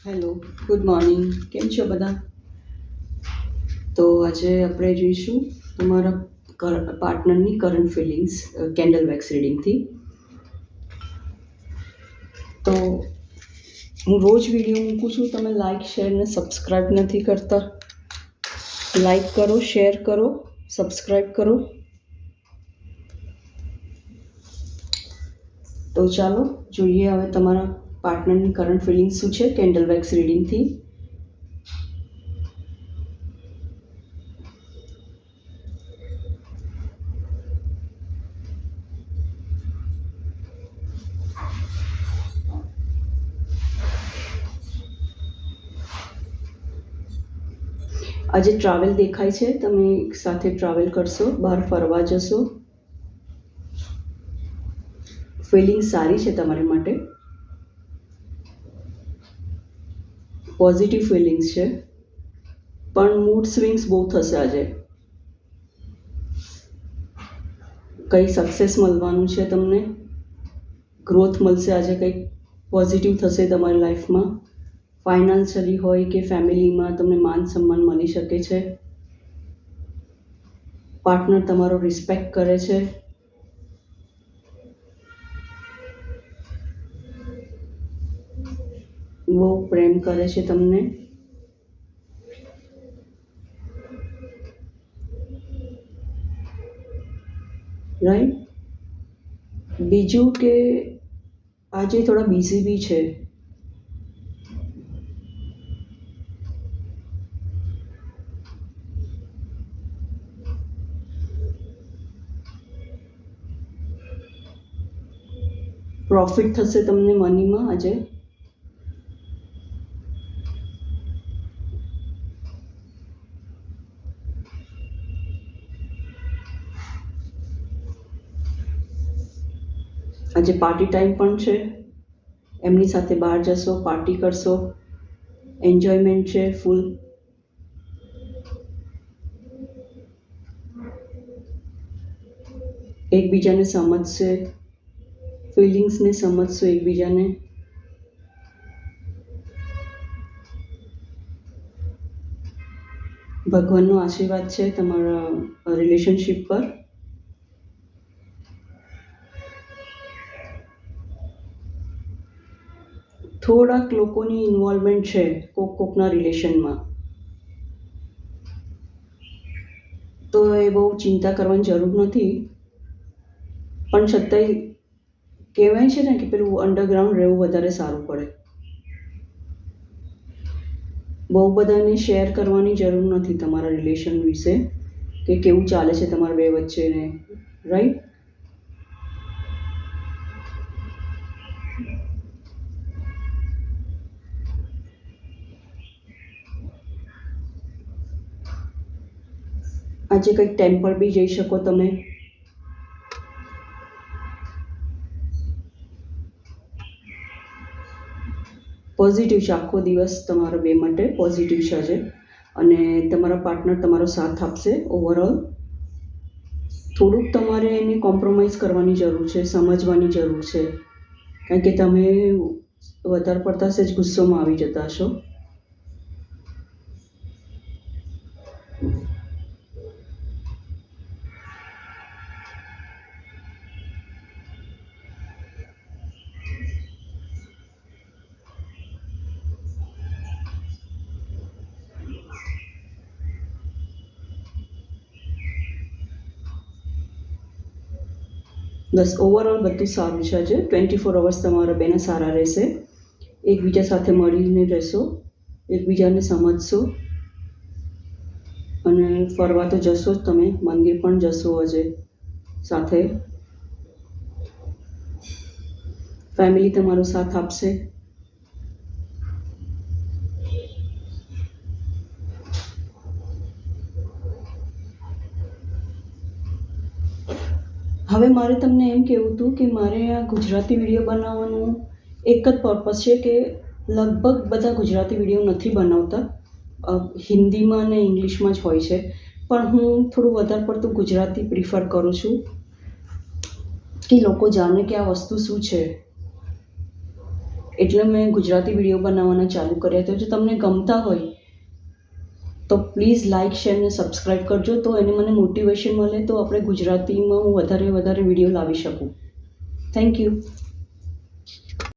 Hello, good morning. કેમ છો બધા? તો આજે આપણે જોઈશું તમારા પાર્ટનરની કરંટ ફિલિંગ્સ કેન્ડલ વેક્સ રીડિંગથી. તો હું રોજ વિડીયો મૂકું છું, તમે લાઈક શેર ને સબસ્ક્રાઈબ નથી કરતા. લાઈક કરો, શેર કરો, સબસ્ક્રાઈબ કરો. તો ચાલો જોઈએ હવે તમારા પાર્ટનરની કરંટ ફિલિંગ્સ શું છે કેન્ડલ વેક્સ રીડિંગથી. આજે ટ્રાવેલ દેખાય છે, તમે સાથે ટ્રાવેલ કરશો, બહાર ફરવા જશો. ફિલિંગ સારી છે તમારી માટે, પોઝિટિવ ફિલિંગ્સ છે, પણ મૂડ સ્વિંગ્સ બહુ થશે આજે. કંઈ સક્સેસ મળવાનું છે તમને, ગ્રોથ મળશે આજે, કંઈક પોઝિટિવ થશે તમારી લાઈફમાં. ફાઇનાન્શિયલી હોય કે ફેમિલીમાં તમને માન સન્માન મળી શકે છે. પાર્ટનર તમારો રિસ્પેક્ટ કરે છે. બહુ પ્રેમ કરે છે તમને. રાઈટ. બીજું કે આજે થોડા બિઝી બી છે. પ્રોફિટ થશે તમને મનીમાં આજે. આજે પાર્ટી ટાઈમ પણ છે, એમની સાથે બહાર જશો, પાર્ટી કરશો, એન્જોયમેન્ટ છે ફૂલ. એકબીજાને સમજશે, ફિલિંગ્સને સમજશો એકબીજાને. ભગવાનનો આશીર્વાદ છે તમારા રિલેશનશિપ પર. થોડાક લોકોની ઇન્વોલ્વમેન્ટ છે કોકના રિલેશનમાં, તો એ બહુ ચિંતા કરવાની જરૂર નથી. પણ છતાંય કહેવાય છે ને કે પેલું અંડરગ્રાઉન્ડ રહેવું વધારે સારું પડે. બહુ બધાને શેર કરવાની જરૂર નથી તમારા રિલેશન વિશે, કે કેવું ચાલે છે તમારા બે વચ્ચેને. રાઈટ. આજે કંઈક ટેમ્પલ બી જઈ શકો તમે. પોઝિટિવ છે, આખો દિવસ તમારા બે માટે પોઝિટિવ છે આજે. અને તમારા પાર્ટનર તમારો સાથ આપશે ઓવરઓલ. થોડુંક તમારે એને કોમ્પ્રોમાઇઝ કરવાની જરૂર છે, સમજવાની જરૂર છે, કારણ કે તમે વધારે પડતા જ ગુસ્સોમાં આવી જતા હશો. બસ ઓવરઓલ બધું સારું છે આજે. 24 અવર્સ તમારા બેના સારા રહેશે. એકબીજા સાથે મળીને રહેશો, એકબીજાને સમજશો. અને ફરવા તો જશો જ તમે, મંદિર પણ જશો આજે સાથે. ફેમિલી તમારો સાથ આપશે. હવે મારે તમને એમ કહેવું હતું કે મારે આ ગુજરાતી વિડીયો બનાવવાનું એક જ પર્પઝ છે કે લગભગ બધા ગુજરાતી વિડીયો નથી બનાવતા, હિન્દીમાં અને ઇંગ્લિશમાં જ હોય છે. પણ હું થોડું વધારે પડતું ગુજરાતી પ્રિફર કરું છું, કે લોકો જાણે કે આ વસ્તુ શું છે. એટલે મેં ગુજરાતી વિડીયો બનાવવાના ચાલુ કર્યા. તો જો તમને ગમતા હોય તો પ્લીઝ લાઇક શેર અને સબસ્ક્રાઈબ કરજો, તો એને મને મોટિવેશન મળે, તો આપણે ગુજરાતીમાં હું વધારે વિડીયો લાવી શકું. Thank you.